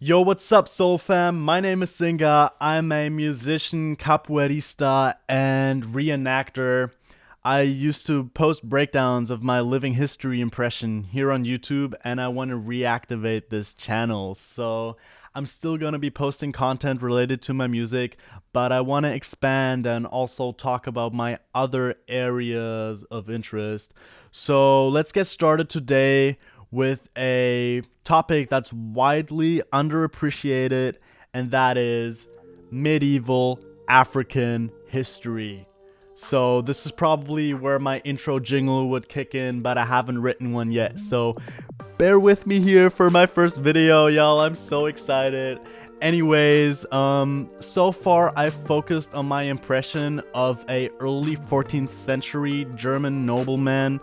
Yo, what's up, Soul Fam? My name is Singa. I'm a musician, capoeirista, and reenactor. I used to post breakdowns of my living history impression here on YouTube, and I want to reactivate this channel. So I'm still going to be posting content related to my music, but I want to expand and also talk about my other areas of interest. So let's get started today with a topic that's widely underappreciated, and that is medieval African history. So this is probably where my intro jingle would kick in, but I haven't written one yet. So bear with me here for my first video, y'all. I'm so excited. Anyways, so far I've focused on my impression of a early 14th century German nobleman,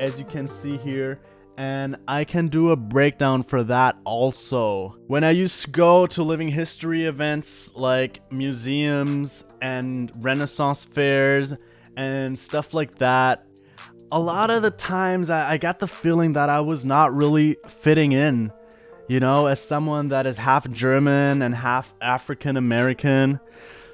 as you can see here, and I can do a breakdown for that also. When I used to go to living history events like museums and Renaissance fairs and stuff like that, a lot of the times I got the feeling that I was not really fitting in, you know, as someone that is half German and half African American.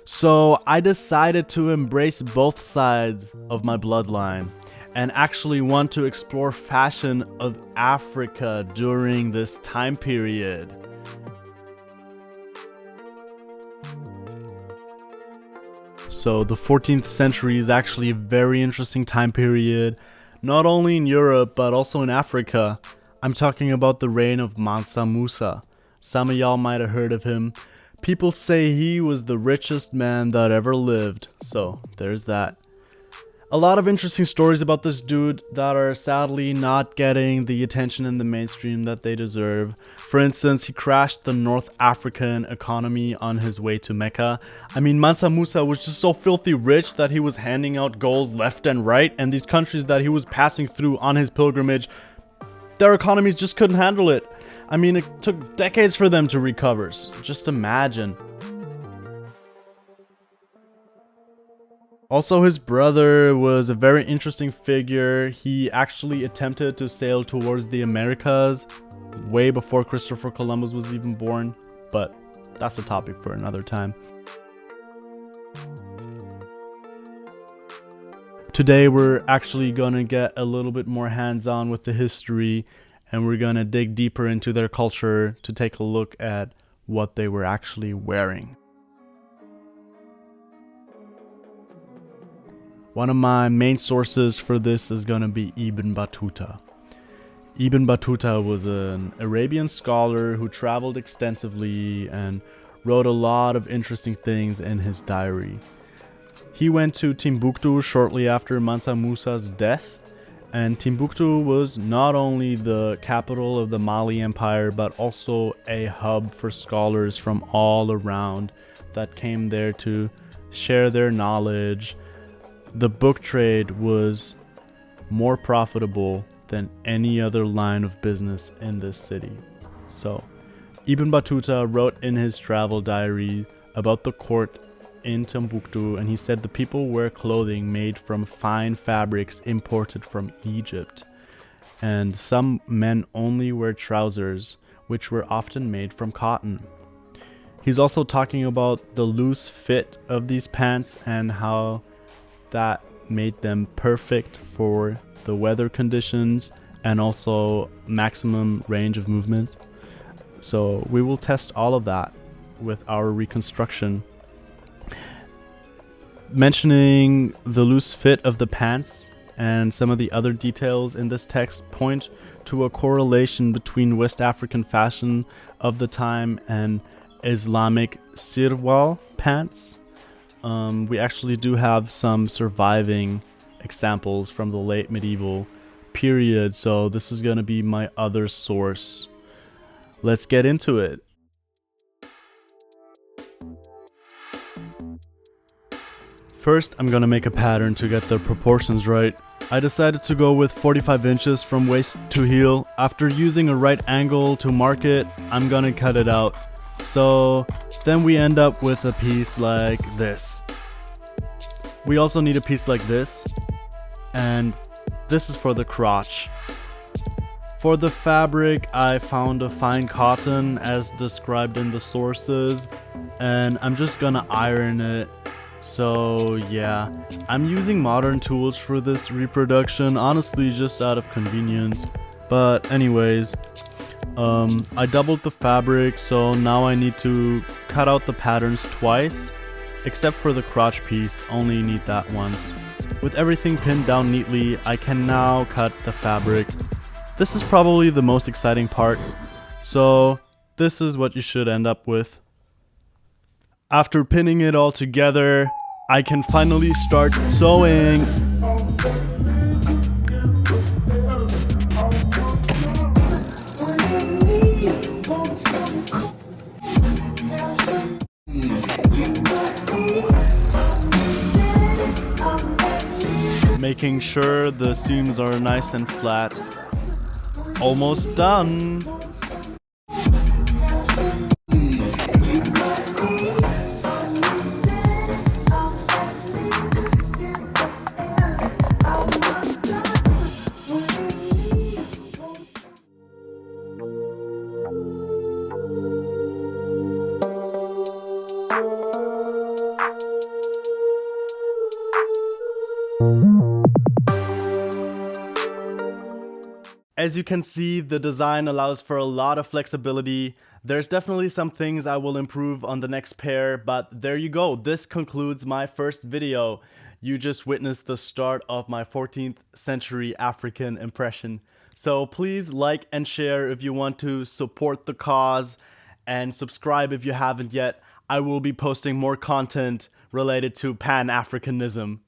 So I decided to embrace both sides of my bloodline and actually want to explore fashion of Africa during this time period. So the 14th century is actually a very interesting time period, not only in Europe but also in Africa. I'm talking about the reign of Mansa Musa. Some of y'all might have heard of him. People say he was the richest man that ever lived, so there's that. A lot of interesting stories about this dude that are sadly not getting the attention in the mainstream that they deserve. For instance, he crashed the North African economy on his way to Mecca. I mean, Mansa Musa was just so filthy rich that he was handing out gold left and right, and these countries that he was passing through on his pilgrimage, their economies just couldn't handle it. I mean, it took decades for them to recover. Just imagine. Also, his brother was a very interesting figure. He actually attempted to sail towards the Americas way before Christopher Columbus was even born, but that's a topic for another time. Today, we're actually gonna get a little bit more hands-on with the history, and we're gonna dig deeper into their culture to take a look at what they were actually wearing. One of my main sources for this is going to be Ibn Battuta. Ibn Battuta was an Arabian scholar who traveled extensively and wrote a lot of interesting things in his diary. He went to Timbuktu shortly after Mansa Musa's death, and Timbuktu was not only the capital of the Mali Empire but also a hub for scholars from all around that came there to share their knowledge. The book trade was more profitable than any other line of business in this city. So, Ibn Battuta wrote in his travel diary about the court in Timbuktu, and he said the people wear clothing made from fine fabrics imported from Egypt, and some men only wear trousers, which were often made from cotton. He's also talking about the loose fit of these pants and how that made them perfect for the weather conditions and also maximum range of movement. So we will test all of that with our reconstruction. Mentioning the loose fit of the pants and some of the other details in this text point to a correlation between West African fashion of the time and Islamic sirwal pants. We actually do have some surviving examples from the late medieval period, so this is going to be my other source. Let's get into it. First, I'm going to make a pattern to get the proportions right. I decided to go with 45 inches from waist to heel. After using a right angle to mark it, I'm going to cut it out. So then we end up with a piece like this. We also need a piece like this, and this is for the crotch. For the fabric, I found a fine cotton as described in the sources, and I'm just gonna iron it. So yeah, I'm using modern tools for this reproduction, honestly just out of convenience. But anyways, I doubled the fabric, so now I need to cut out the patterns twice, except for the crotch piece, only need that once. With everything pinned down neatly, I can now cut the fabric. This is probably the most exciting part, so this is what you should end up with. After pinning it all together, I can finally start sewing. Making sure the seams are nice and flat. Almost done. As you can see, the design allows for a lot of flexibility. There's definitely some things I will improve on the next pair, but there you go. This concludes my first video. You just witnessed the start of my 14th century African impression. So please like and share if you want to support the cause, and subscribe if you haven't yet. I will be posting more content related to Pan-Africanism.